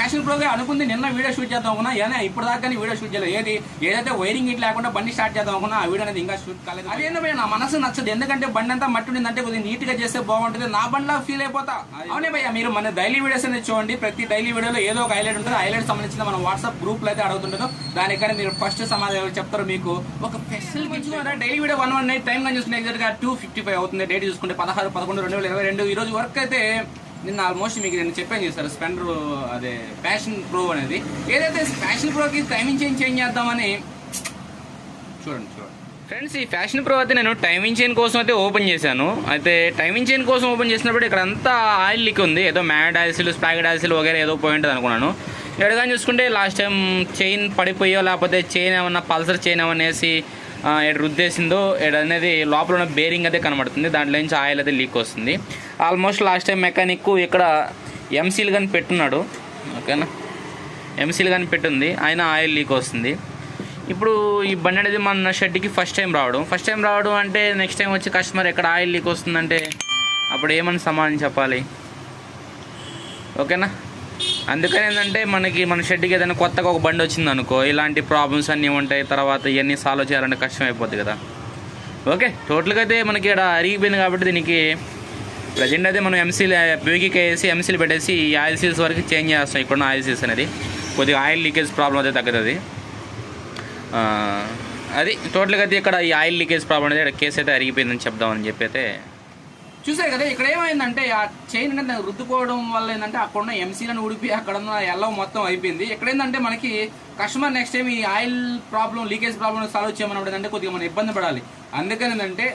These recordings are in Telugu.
ఫ్యాషన్ ప్రోగా అనుకుంది నిన్న వీడియో షూట్ చేద్దాం అనుకున్నా, ఏదైనా ఇప్పుడు దాకా వీడియో షూట్ చేయలేదు. ఏదైతే వైరింగ్ ఇట్ లేకుండా బండి స్టార్ట్ చేద్దాం అనుకున్నా ఆ వీడియో అనేది ఇంకా షూట్ కాలేదు. అదేందో భయ్య నా మనసు నచ్చదు, ఎందుకంటే బండి అంతా మట్టి ఉండిందంటే కొద్దిగా నీట్ గా చేస్తే బాగుంటుంది, నా బండిలా ఫీల్ అయిపోతా. అవునే భయ్య, మీరు మన డైలీ వీడియోస్ అనేది చూడండి, ప్రతి డైలీ వీడియోలో ఏదో ఒక హైలైట్ ఉంటుంది. హైలైట్ సంబంధించిన మన వాట్సాప్ గ్రూప్ లో అయితే అడుగుతుంటారు, దానికని మీరు ఫస్ట్ సమాధానం చెప్తారు. మీకు ఒక స్పెషల్ డైలీ వీడియో 119 టైం గా చూసుకుంటే ఎగ్జాక్ట్ గా 2:55 అవుతుంది. డేట్ చూసుకుంటే 16/11/2022. ఈ రోజు వర్క్ అయితే నిన్న ఆల్మోస్ట్ మీకు నేను చెప్పాను చేస్తారు స్పెండర్ అదే ఫ్యాషన్ ప్రో అనేది. ఏదైతే ఫ్యాషన్ ప్రోకి టైమింగ్ చేంజ్ చేద్దామని చూడండి ఫ్రెండ్స్. ఈ ఫ్యాషన్ ప్రో అయితే నేను టైమింగ్ చైన్ కోసం అయితే ఓపెన్ చేశాను. అయితే టైమింగ్ చైన్ కోసం ఓపెన్ చేసినప్పుడు ఇక్కడ అంతా ఆయిల్ లీక్ ఉంది. ఏదో మ్యాడ్ ఆయిల్సీలు స్పాగెడ్ ఆయిల్సీలు వగేరే ఏదో పోయి ఉంటుంది అనుకున్నాను. ఎడగాని చూసుకుంటే లాస్ట్ టైం చైన్ పడిపోయో లేకపోతే చైన్ ఏమన్నా పల్సర్ చైన్ ఏమన్నా వేసి రుద్దేసిందో అనేది లోపల ఉన్న బేరింగ్ అయితే కనబడుతుంది, దాంట్లో నుంచి ఆయిల్ అయితే లీక్ వస్తుంది. ఆల్మోస్ట్ లాస్ట్ టైం మెకానిక్ ఇక్కడ ఎంసీల్ కానీ పెట్టున్నాడు, ఓకేనా, ఎంసీల్ కానీ పెట్టుంది, ఆయన ఆయిల్ లీక్ వస్తుంది. ఇప్పుడు ఈ బండి అనేది మన షెడ్కి ఫస్ట్ టైం రావడం అంటే నెక్స్ట్ టైం వచ్చి కస్టమర్ ఎక్కడ ఆయిల్ లీక్ వస్తుందంటే అప్పుడు ఏమని సమాధానం చెప్పాలి, ఓకేనా. అందుకని ఏంటంటే మన షెడ్కి ఏదైనా కొత్తగా ఒక బండి వచ్చింది అనుకో, ఇలాంటి ప్రాబ్లమ్స్ అన్నీ ఉంటాయి, తర్వాత ఇవన్నీ సాల్వ్ చేయాలంటే కష్టం అయిపోద్ది కదా. ఓకే, టోటల్గా అయితే మనకి ఇక్కడ అరిగిపోయింది కాబట్టి దీనికి ప్రజెంట్ అయితే మనం బ్యూకీకి వేసి ఎంసీలు పెట్టేసి ఈ ఆయిల్ సీల్స్ వరకు చేంజ్ చేస్తాం. ఇక్కడున్న ఆయిల్ సీల్స్ అనేది కొద్దిగా ఆయిల్ లీకేజ్ ప్రాబ్లం అయితే తగ్గుతుంది. అది టోటల్గా అయితే ఇక్కడ ఈ ఆయిల్ లీకేజ్ ప్రాబ్లం అనేది ఇక్కడ కేసు అయితే అరిగిపోయిందని చెప్దామని చెప్పి అయితే చూసారు కదా. ఇక్కడ ఏమైందంటే ఆ చైన్ అనేది రుద్దుకోవడం వల్ల ఏంటంటే అక్కడ ఉన్న ఎంసీలను ఉడిపి అక్కడ ఉన్న ఎల్లో మొత్తం అయిపోయింది. ఇక్కడ ఏంటంటే మనకి కస్టమర్ నెక్స్ట్ టైం ఈ oil problem leakage problem solve చేయమన్నప్పుడు అంటే కొద్దిగా మనం ఇబ్బంది పడాలి. అందుకని ఏంటంటే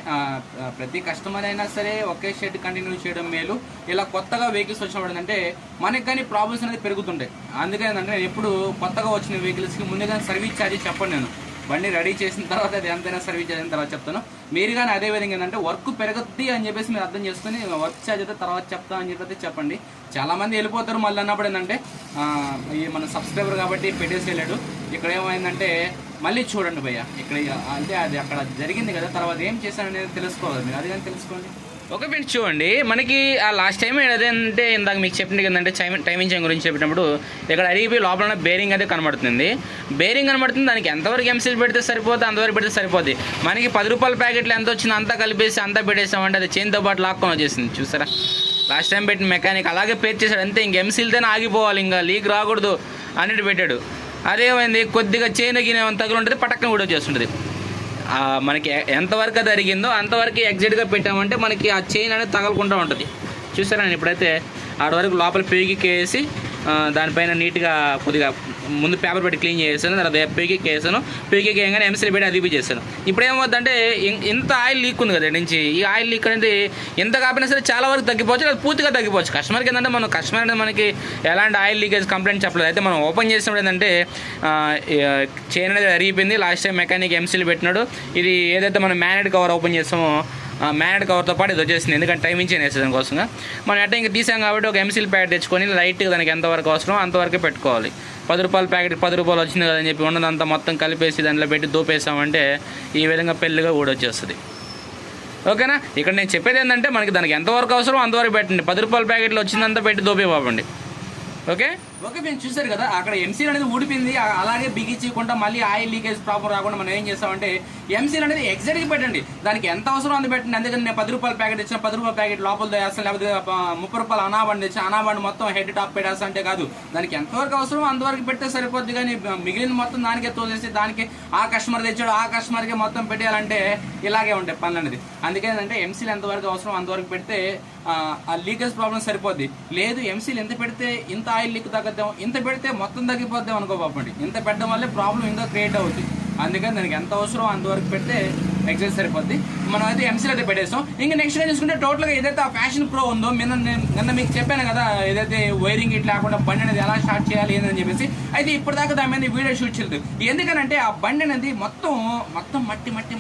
ప్రతి కస్టమర్ అయినా సరే ఒకే షెడ్ కంటిన్యూ చేయడం మేలు. ఇలా కొత్తగా వెహికల్స్ వచ్చినప్పుడు ఏంటంటే మనకి కానీ ప్రాబ్లమ్స్ అనేది పెరుగుతుంటాయి. అందుకని ఏంటంటే నేను ఎప్పుడు కొత్తగా వచ్చిన వెహికల్స్కి ముందుగానే సర్వీస్ ఛార్జెస్ చెప్పండి. నేను బండి రెడీ చేసిన తర్వాత అది ఎంతైనా సర్వీస్ చేసిన తర్వాత చెప్తాను. మీరు కానీ అదేవిధంగా ఏంటంటే వర్క్ పెరగద్ది అని చెప్పేసి మీరు అర్థం చేసుకుని వర్క్ ఛార్జ్ అయితే తర్వాత చెప్తా అని చెప్పి చెప్పండి. చాలామంది వెళ్ళిపోతారు మళ్ళీ అన్నప్పుడు ఏంటంటే మన సబ్స్క్రైబర్ కాబట్టి పెట్టేసి వెళ్ళాడు. ఇక్కడ ఏమైందంటే మళ్ళీ చూడండి భయ్య, ఇక్కడ అంటే అది అక్కడ జరిగింది కదా, తర్వాత ఏం చేశాననేది తెలుసుకోవాలి మీరు, అది కానీ తెలుసుకోండి. ఓకే ఫ్రెండ్స్, చూడండి మనకి ఆ లాస్ట్ టైం ఏదంటే ఇందాక మీకు చెప్పినది ఏంటంటే టైమింగ్ చైన్ గురించి చెప్పినప్పుడు ఇక్కడ అరిగిపోయి లోపల బేరింగ్ అయితే కనబడుతుంది. దానికి ఎంతవరకు ఎంసీల్ పెడితే సరిపోతుంది అంతవరకు పెడితే సరిపోతుంది. మనకి 10 రూపాయల ప్యాకెట్లు ఎంత వచ్చిందో అంతా కలిపేసి అంతా పెట్టేసామంటే అది చైన్తో పాటు లాక్కొని వచ్చేసింది. చూసారా, లాస్ట్ టైం పెట్టిన మెకానిక్ అలాగే పేర్ చేశాడు అంతే. ఇంక ఎంసీల్తోనే ఆగిపోవాలి, ఇంకా లీక్ రాకూడదు అన్నిటి పెట్టాడు. అదేమైంది, కొద్దిగా చైన్ గిన తగులు ఉంటుంది, పటక్కన కూడా వచ్చేస్తుంటుంది. మనకి ఎంతవరకు అది అరిగిందో అంతవరకు ఎగ్జాక్ట్గా పెట్టామంటే మనకి ఆ చైన్ అనేది తగలకుండా ఉంటుంది. చూసారా, నేను ఇప్పుడైతే ఆడ వరకు లోపల వేసి దానిపైన నీట్గా కొద్దిగా ముందు పేపర్ పెట్టి క్లీన్ చేసాను, తర్వాత వేసాను. వేయగానే ఎంసీలు పెట్టి అది చేశాను. ఇప్పుడు ఏమవుతుందంటే ఇంత ఆయిల్ లీక్ ఉంది కదా నుంచి, ఈ ఆయిల్ లీక్ అనేది ఎంత కాపినా సరే చాలా వరకు తగ్గిపోవచ్చు, అది పూర్తిగా తగ్గిపోవచ్చు. కస్టమర్కి ఏంటంటే కస్టమర్ అనేది మనకి ఎలాంటి ఆయిల్ లీకేజ్ కంప్లైంట్ చెప్పలేదు. అయితే మనం ఓపెన్ చేసినప్పుడు ఏంటంటే చైన్ అనేది అరిగిపోయింది. లాస్ట్ టైం మెకానిక్ ఎంసీలు పెట్టినాడు. ఇది ఏదైతే మనం మ్యాగ్నెట్ కవర్ ఓపెన్ చేస్తామో మ్యాగ్నెట్ కవర్తో పాటు ఇది వచ్చేసింది, ఎందుకంటే టైమింగ్ చైన్ వేసేదాని కోసంగా. మనం ఎట్లా ఇంకా తీసాం కాబట్టి ఒక ఎంసీల్ ప్యాకెట్ తెచ్చుకొని లైట్గా దానికి ఎంతవరకు అవసరమో అంతవరకే పెట్టుకోవాలి. 10 రూపాయల ప్యాకెట్ 10 రూపాయలు వచ్చింది కదని చెప్పి ఉన్నదంతా మొత్తం కలిపేసి దాంట్లో పెట్టి దూపేసామంటే ఈ విధంగా పెళ్ళిగా ఊడొచ్చేస్తుంది. ఓకేనా, ఇక్కడ నేను చెప్పేది ఏంటంటే మనకి దానికి ఎంతవరకు అవసరమో అంతవరకు పెట్టండి. 10 రూపాయల ప్యాకెట్లు వచ్చిందంతా పెట్టి దూపేపోండి. ఓకే మేము చూసారు కదా, అక్కడ ఎంసీల్ అనేది ఊడిపోయింది, అలాగే బిగించకుండా మళ్ళీ ఆయిల్ లీకేజ్ ప్రాబ్లం రాకుండా మనం ఏం చేస్తామంటే ఎంసీల్ అనేది ఎగ్జాక్ట్గా పెట్టండి, దానికి ఎంత అవసరం అంత పెట్టండి. అందుకని నేను 10 రూపాయల ప్యాకెట్ ఇచ్చిన 10 రూపాయల ప్యాకెట్ లోపల వేస్తాను, లేకపోతే 30 రూపాయలు అనాబండి తెచ్చి అనాబండి మొత్తం హెడ్ టాప్ పెట్టేస్తా అంటే కాదు. దానికి ఎంతవరకు అవసరం అంతవరకు పెడితే సరిపోద్ది, కానీ మిగిలిన మొత్తం దానికే తోసేసి దానికి ఆ కస్టమర్ తెచ్చాడు ఆ కస్టమర్కే మొత్తం పెట్టేయాలంటే ఇలాగే ఉంటాయి పనులు అనేది. అందుకేంటంటే ఎంసీల్ ఎంతవరకు అవసరం అంతవరకు పెడితే ఆ లీకేజ్ ప్రాబ్లం సరిపోద్ది. లేదు ఎంసీల్ ఎంత పెడితే ఇంత ఆయిల్ లీక్ తగ్గద్దాం, ఇంత పెడితే మొత్తం తగ్గిపోద్దాం అనుకోపాపండి. ఇంత పెట్టడం వల్లే ప్రాబ్లం ఇంకా క్రియేట్ అవుతుంది. అందుకని దానికి ఎంత అవసరం అంతవరకు పెడితే ఎగ్జాక్ట్ సరిపోద్ది. మనం అయితే ఎంసీల్ అయితే పెట్టేస్తాం. ఇంకా నెక్స్ట్ గా చూసుకుంటే టోటల్గా ఏదైతే ఆ ఫ్యాషన్ ప్రో ఉందో నిన్న మీకు చెప్పాను కదా, ఏదైతే వైరింగ్ ఇట్ లేకుండా బండి అనేది ఎలా స్టార్ట్ చేయాలి ఏందని చెప్పేసి. అయితే ఇప్పటిదాకా దాని మీద వీడియో షూట్ చేయలేదు, ఎందుకనంటే ఆ బండి అనేది మొత్తం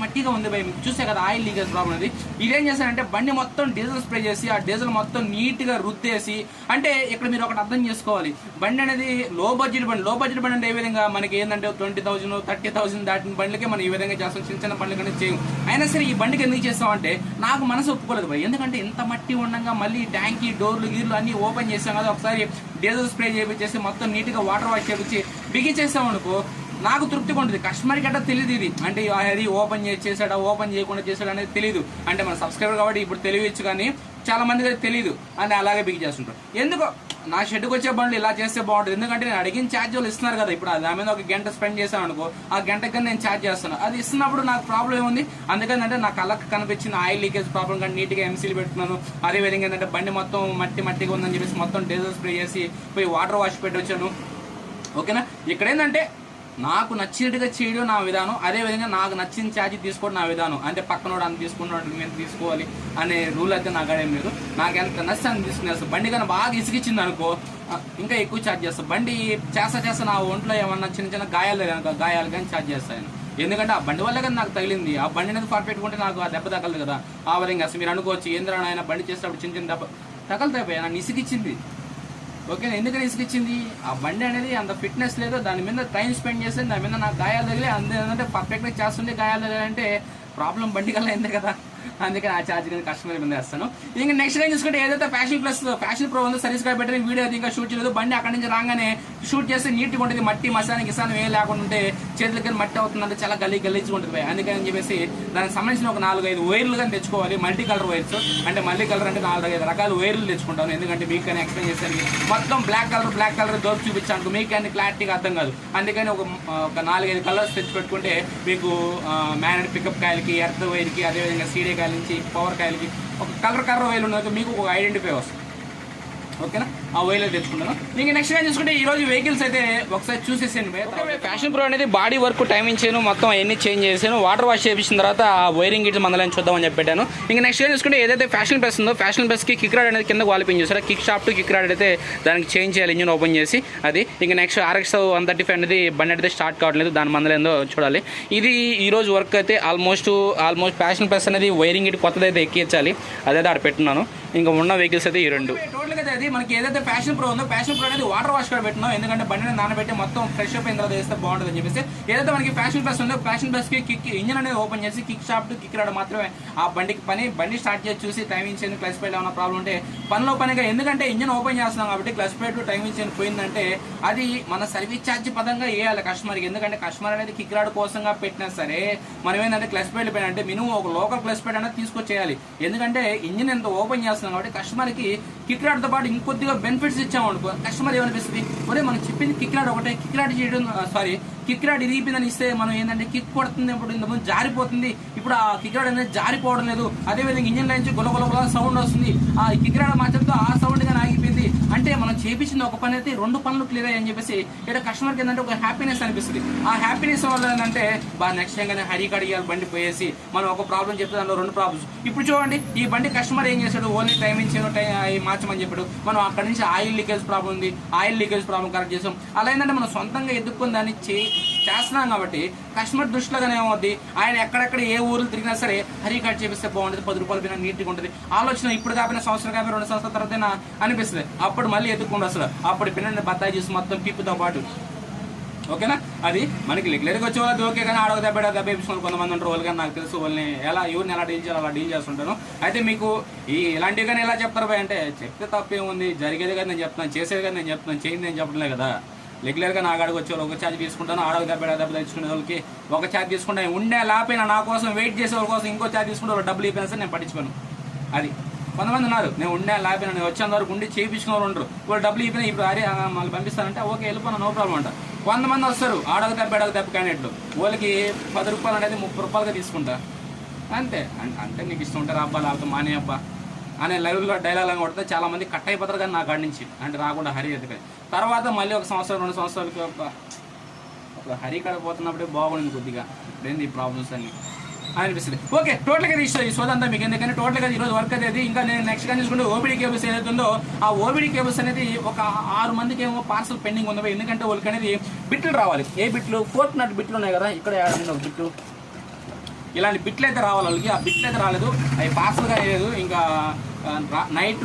మట్టిగా ఉంది భయ. మీకు చూసే కదా ఆయిల్ లీకేజ్ ప్రాబ్లం అనేది. ఇదేం చేశానంటే బండి మొత్తం డీజిల్ స్ప్రే చేసి ఆ డీజిల్ మొత్తం నీట్గా రుద్దేసి, అంటే ఇక్కడ మీరు ఒకటి అర్థం చేసుకోవాలి, బండి అనేది లో బడ్జెట్ బండి అంటే ఏ విధంగా మనకి ఏంటంటే 20,000 30,000 దాటిన బండ్లకే మనం ఈ విధంగా చేస్తాం, చిన్న బండ్ల కంటే చేయం. అయినా సరే ఈ బండికి ఎందుకు చేస్తామంటే నాకు మనసు ఒప్పుకోలేదు భయ్. ఎందుకంటే ఇంత మట్టి ఉండగా మళ్ళీ ట్యాంకీ డోర్లు గీర్లు అన్నీ ఓపెన్ చేస్తాం కదా, ఒకసారి డీజిల్ స్ప్రే చేపించేసి మొత్తం నీట్గా వాటర్ వాష్ చేపించి బిగించేస్తాం అనుకో నాకు తృప్తిగా ఉంటుంది. కస్టమర్కి అట్లా తెలియదు ఇది అంటే అది ఓపెన్ చేసాడా ఓపెన్ చేయకుండా చేసాడా అనేది తెలియదు. అంటే మన సబ్స్క్రైబర్ కాబట్టి ఇప్పుడు తెలియచ్చు, కానీ చాలా మందికి తెలియదు అని అలాగే బిగి చేస్తుంటారు. ఎందుకో నా షెడ్కి వచ్చే బండ్లు ఇలా చేస్తే బాగుంటుంది. ఎందుకంటే నేను అడిగిన ఛార్జ్ వాళ్ళు ఇస్తున్నారు కదా, ఇప్పుడు దాని మీద ఒక గంట స్పెండ్ చేశాను అనుకో, ఆ గంటకి నేను ఛార్జ్ చేస్తాను. అది ఇస్తున్నప్పుడు నాకు ప్రాబ్లం ఏముంది? అందుకని అంటే నా కళ్ళకి కనిపించిన ఆయిల్ లీకేజ్ ప్రాబ్లం కానీ నీట్గా ఎంసీలు పెట్టుకున్నాను. అదేవిధంగా ఏంటంటే బండి మొత్తం మట్టిగా ఉందని చెప్పేసి మొత్తం డీజిల్ స్ప్రే చేసి పోయి వాటర్ వాష్ పెట్టి వచ్చాను. ఓకేనా, ఇక్కడ ఏంటంటే నాకు నచ్చినట్టుగా చేయడం నా విధానం, అదేవిధంగా నాకు నచ్చిన ఛార్జ్ తీసుకోవడం నా విధానం. అంటే పక్కనోడు అంత తీసుకున్నాడు మేము తీసుకోవాలి అనే రూల్ అయితే నాకు అదేం లేదు. నాకు ఎంత నచ్చితే అంత తీసుకునేస్తాను. బండి కానీ బాగా ఇసుకిచ్చింది అనుకో ఇంకా ఎక్కువ ఛార్జ్ చేస్తాను. బండి చేస్తా నా ఒంట్లో ఏమన్నా చిన్న గాయాలు కానీ ఛార్జ్ చేస్తాను. ఎందుకంటే ఆ బండి వల్ల కానీ నాకు తగిలింది. ఆ బండి అనేది పర్ఫెక్ట్గా ఉంటే నాకు ఆ దెబ్బ తగలదు కదా. ఆ విధంగా అసలు మీరు అనుకోవచ్చు ఏంద్రా ఆయన బండి చేసేటప్పుడు చిన్న దెబ్బ తగలుతాయి. నన్ను ఇసుకిచ్చింది. ఓకేనా, ఎందుకని ఇసుకిచ్చింది? ఆ బండి అనేది అంత ఫిట్నెస్ లేదు, దాని మీద టైం స్పెండ్ చేస్తే దాని మీద నాకు గాయాలు తగిలి అంటే పర్ఫెక్ట్గా చేస్తుంటే గాయాలు తగిలంటే ప్రాబ్లం బండి కల్లా అయిందే కదా. అందుకని ఆ ఛార్జ్ కింద కస్టమర్ మీద వేస్తాను. ఇంకా నెక్స్ట్ టైం చూసుకుంటే ఏదైతే ఫ్యాషన్ ప్రో ఉందో సర్వీస్ గా పెట్టిన వీడియో అయితే ఇంకా షూట్ చేయలేదు. బండి అక్కడి నుంచి రాగానే షూట్ చేస్తే నీట్గా ఉంటుంది. మట్టి మసానికి కిసానం ఏం లేకుండా ఉంటే చేతులకి మట్టి అవుతుందంటే చాలా గలీజ్గా ఉంటుంది. అందుకని చెప్పేసి దానికి సంబంధించిన ఒక 4-5 వైర్లు కానీ తెచ్చుకోవాలి. మల్టీ కలర్ వైర్స్ అంటే మల్టీ కలర్ అంటే 4-5 రకాల వైర్లు తెచ్చుకుంటాను. ఎందుకంటే మీకు కానీ ఎక్స్ప్లెయిన్ చేసేసరికి మొత్తం బ్లాక్ కలర్ దోపు చూపించాను మీకు కానీ క్లారిటీగా అర్థం కాదు. అందుకని ఒక 4-5 కలర్స్ తెచ్చి పెట్టుకుంటే మీకు మ్యాగ్నెట్ పికప్ కాయలకి, ఎర్త్ వైర్కి, అదేవిధంగా సీడీ కాయల నుంచి పవర్ కాయలకి ఒక కలర్ వైర్లు ఉన్నది మీకు ఒక ఐడెంటిఫై వస్తుంది. ఓకేనా, ఆ వైర్లు తెచ్చుకుంటాను. ఇంకా నెక్స్ట్ టైం చూసుకుంటే ఈ రోజు వెహికల్స్ అయితే ఒకసారి చూసేసాను. ఫ్యాషన్ ప్రో అనేది బాడీ వర్క్ టైమింగ్ చేయను మొత్తం అవన్నీ చేంజ్ చేశాను. వాటర్ వాష్ చేసిన తర్వాత ఆ వైరింగ్ గిట్స్ మందలని చూద్దామని చెప్పి పెట్టాను. ఇంకా నెక్స్ట్ టైం చూసుకుంటే ఏదైతే ఫ్యాషన్ ప్రెస్ ఉందో ఫ్యాషన్ ప్రెస్కి కిక్ రాడ్ అనేది కింద వాలిపింగ్ చేశారు. కిక్ షాఫ్ట్ కిక్ రాడ్ అయితే దానికి చేంజ్ చేయాలి ఇంజిన్ ఓపెన్ చేసి. అది ఇంకా నెక్స్ట్ RX 135 అనేది బండి అయితే స్టార్ట్ కావట్లేదు, దాని మందలేందో చూడాలి. ఇది ఈ రోజు వర్క్ అయితే ఆల్మోస్ట్ ఫ్యాషన్ ప్రెస్ అనేది వైరింగ్ గిట్ కొత్తది అయితే ఎక్కించాలి, అదైతే ఆడ పెట్టున్నాను. ఇంకా ఉన్న వెహికల్స్ అయితే ఈ రెండు. టోటల్గా అది మనకి ఏదైతే ఫ్యాషన్ ప్రో ఉందో ఫ్యాషన్ ప్రో అనేది వాటర్ వాష్ కూడా పెట్టినాం. ఎందుకంటే బండిని నానబెట్టి మొత్తం ఫ్రెష్ అప్ అయిన తర్వాత వేస్తే బాగుంటుంది అని చెప్పేసి. ఏదైతే మనకి ఫ్యాషన్ ప్లస్ ఉందో ఫ్యాషన్ ప్లస్కి కిక్ ఇంజిన్ అనేది ఓపెన్ చేసి కిక్ షాఫ్ట్ కిక్ రావడం మాత్రమే ఆ బండికి బండి స్టార్ట్ చేసి చూసి టైమింగ్ చేయను క్లచ్ ప్లేట్ ఏమైనా ప్రాబ్లం ఉంటే పనిగా. ఎందుకంటే ఇంజిన్ ఓపెన్ చేస్తున్నాం కాబట్టి క్లచ్ ప్లేట్ టైమింగ్ చేయను పోయిందంటే అది మన సర్వీస్ ఛార్జ్ పదంగా వేయాలి కస్టమర్కి. ఎందుకంటే కస్టమర్ అనేది కిక్ రాడ్ కోసంగా పెట్టినా సరే మనం ఏంటంటే క్లచ్ ప్లేట్ అంటే మినిమం ఒక లోకల్ క్లచ్ ప్లేట్ అనేది తీసుకొచ్చేయాలి. ఎందుకంటే ఇంజిన్ ఎంత ఓపెన్ చేస్తున్నాం కాబట్టి కస్టమర్కి కిక్ రాడ్తో పాటు ఇంకొద్దిగా బెనిఫిట్స్ ఇచ్చామనుకో కస్టమర్ ఏమనిపిస్తుంది, ఒరే మనం చెప్పింది కిక్ రాడ్ ఒకటే, కిక్ రాడ్ చేయడం కిక్ రాడ్ ఇరిగిపోయిందని ఇస్తే మనం ఏంటంటే కిక్ కొడుతుంది, ఇప్పుడు ఇంతకుముందు జారిపోతుంది, ఇప్పుడు ఆ కిక్ రాడ్ అనేది జారిపోవడం లేదు. అదేవిధంగా ఇంజిన్ నుంచి గొలగొల సౌండ్ వస్తుంది, ఆ కిక్ రాడ్ మార్చడంతో ఆ సౌండ్ కానీ ఆగిపోయింది. అంటే మనం చేపించింది ఒక పని అయితే 2 పనులు క్లియర్ అయ్యని చెప్పేసి ఇక్కడ కస్టమర్కి ఏంటంటే ఒక హ్యాపీనెస్ అనిపిస్తుంది. ఆ హ్యాపీనెస్ వల్ల ఏంటంటే నెక్స్ట్ టైం కానీ హరి కడిగాలి బండి పోయేసి మనం ఒక ప్రాబ్లం చెప్తే దాంట్లో 2 ప్రాబ్లమ్స్. ఇప్పుడు చూడండి ఈ బండి కస్టమర్ ఏం చేశాడు, ఓన్లీ టైమింగ్ మార్చమని చెప్పాడు. మనం అక్కడి నుంచి ఆయిల్ లీకేజ్ ప్రాబ్లం ఉంది, ఆయిల్ లీకేజ్ ప్రాబ్లం కరెక్ట్ చేసాం. అలా ఏంటంటే మనం సొంతంగా ఎదుర్కొని దాన్ని చేస్తున్నాం కాబట్టి కస్టమర్ దృష్టిలోగానే ఏమవుద్ది, ఆయన ఎక్కడెక్కడ ఏ ఊర్లు తిరిగినా సరే హరి కట్ చేపిస్తే బాగుంటుంది, 10 రూపాయలు పోయినా నీట్గా ఉంటుంది. ఆలోచన ఇప్పుడు కాకపోయినా సంవత్సరం కాకపోయినా 2 సంవత్సరాల తర్వాత అనిపిస్తుంది. అప్పుడు మళ్ళీ ఎత్తుకుండా వస్తుంది. అప్పుడు పిల్లల్ని బత్తాయి చేసి మొత్తం పిప్పుతో పాటు. ఓకేనా, అది మనకి రెగ్యులర్గా వచ్చే వాళ్ళది ఓకే, కానీ ఆడొక దెబ్బ వేపించుకుని కొంతమంది ఉంటారు. వాళ్ళు కానీ నాకు తెలుసు వాళ్ళని ఎవరిని ఎలా డీల్ చేయాలి అలా డీల్ చేస్తుంటాను. అయితే మీకు ఇలాంటివి కానీ ఎలా చెప్తారు భయ్ అంటే చెప్తే తప్పేముంది, జరిగేది కానీ నేను చెప్తాను, చేసేది కానీ నేను చెప్తాను, చేయింది నేను చెప్పలే కదా. రెగ్యులర్గా నాకు అడిగి వచ్చే వాళ్ళు ఒక ఛార్జ్ తీసుకుంటాను, ఆడొక దెబ్బ తెచ్చుకునే వాళ్ళకి ఒక ఛార్జ్ తీసుకుంటాను. ఉండే లాపైనా నా కోసం వెయిట్ చేసే వాళ్ళ కోసం ఇంకో ఛార్జ్ తీసుకుంటే వాళ్ళు డబ్బులు ఇప్పినా సరే నేను పట్టించుకోను. అది కొంతమంది ఉన్నారు, నేను ఉండే లాపైనా నేను వచ్చేంత వరకు ఉండి చేయించుకునే వాళ్ళు ఉంటారు. వాళ్ళు డబ్బులు ఇప్పినా ఇప్పుడు అరే మళ్ళీ పంపిస్తానంటే ఓకే వెళ్ళిపోయినా నో ప్రాబ్లం అంట. కొంతమంది వస్తారు ఆడొక దెబ్బ క్యాండిడేట్లు, వాళ్ళకి 10 రూపాయలు అనేది 30 రూపాయలుగా తీసుకుంటా అంతే. అంటే నీకు ఇష్టం ఉంటారు అబ్బా లేకపోతే మానే అబ్బా అనే లైవ్లో డైలాగ్ కొడితే చాలా మంది కట్ అయిపోతారు కానీ నా కాడి నుంచి అంటే రాకుండా హరి ఎదుగుతాయి. తర్వాత మళ్ళీ 1 సంవత్సరం 2 సంవత్సరాలకి ఒక హరి కడిపోతున్నప్పుడే బాగుంది కొద్దిగా ఇప్పుడేంది ఈ ప్రాబ్లమ్స్ అన్ని అనిపిస్తుంది. ఓకే, టోటల్గా ఈ సోదంతా మీకు ఎందుకంటే టోటల్గా ఈరోజు వర్క్ అనేది ఇంకా నేను నెక్స్ట్ గా చూసుకుంటే OBD కేబుల్స్ ఏదైతే ఉందో ఆ OBD కేబుల్స్ అనేది ఒక 6 మందికి ఏమో పార్సల్ పెండింగ్ ఉంది. ఎందుకంటే వాళ్ళకి అనేది బిట్లు రావాలి. ఏ బిట్లు, 4 నట్ బిట్లు ఉన్నాయి కదా, ఇక్కడ ఒక బిట్లు ఇలాంటి బిట్లు అయితే రావాలి వాళ్ళకి. ఆ బిట్లు అయితే రాలేదు, అవి పార్సల్గా లేదు. ఇంకా నైట్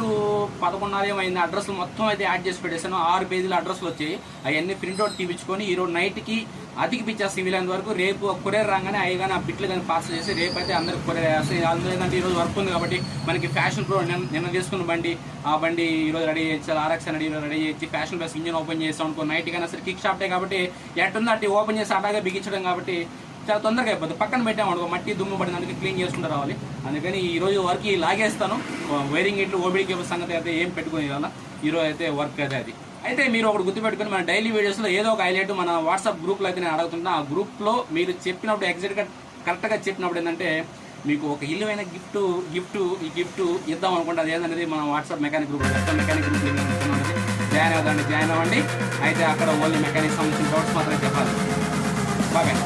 11:30 ఏమైంది, అడ్రస్లు మొత్తం అయితే యాడ్ చేసి పెట్టేసాను. 6 పేజీల అడ్రస్లు వచ్చాయి. అవన్నీ ప్రింట్అవుట్ తీపించుకొని ఈరోజు నైట్కి అతికిపించేస్తాం వీలైనంత వరకు. రేపు కొరియర్ రాగానే అవి కానీ ఆ బిట్లు కానీ పార్సల్ చేసి రేపు అయితే అందరికి కొరియర్ వేస్తాయి. అందులో ఏంటంటే ఈరోజు వర్క్ ఉంది కాబట్టి మనకి ఫ్యాషన్ ప్రో నిన్న తీసుకున్న బండి, ఆ బండి ఈరోజు రెడీ చేయించాలి. RX అనేది ఈరోజు రెడీ చేసి ఫ్యాషన్ ప్లస్ ఇంజిన్ ఓపెన్ చేస్తాం అనుకో. నైట్ కన్నా సరే కిక్ షాప్టే కాబట్టి ఎట్టుంది అట్టి ఓపెన్ చేసి అటాగా బిగించడం కాబట్టి చాలా తొందరగా అయిపోతుంది. పక్కన పెట్టామనుకో మట్టి దుమ్ము పడిన దానికి క్లీన్ చేసుకుంటూ రావాలి. అందుకని ఈరోజు వర్క్ లాగేస్తాను. వైరింగ్ ఇట్లు OBD కేబుల్ సంగతి అయితే ఏం పెట్టుకుని ఇవ్వాలా, ఈరోజు అయితే వర్క్ అయితే అది. అయితే మీరు ఒకటి గుర్తుపెట్టుకుని మన డైలీ వీడియోస్లో ఏదో ఒక హైలైట్ మన వాట్సాప్ గ్రూప్లో అయితే నేను అడుగుతున్నా. ఆ గ్రూప్లో మీరు చెప్పినప్పుడు ఎగ్జాక్ట్గా కరెక్ట్గా చెప్పినప్పుడు ఏంటంటే మీకు ఒక ఇల్లువైన ఈ గిఫ్ట్ ఇద్దాం అనుకుంటే అది ఏంటనేది మన WhatsApp mechanic group mechanic group join అవ్వండి. అయితే అక్కడ ఓన్లీ మెకానిక్ సంబంధించిన డౌట్స్ మాత్రమే చెప్పాలి. బాగా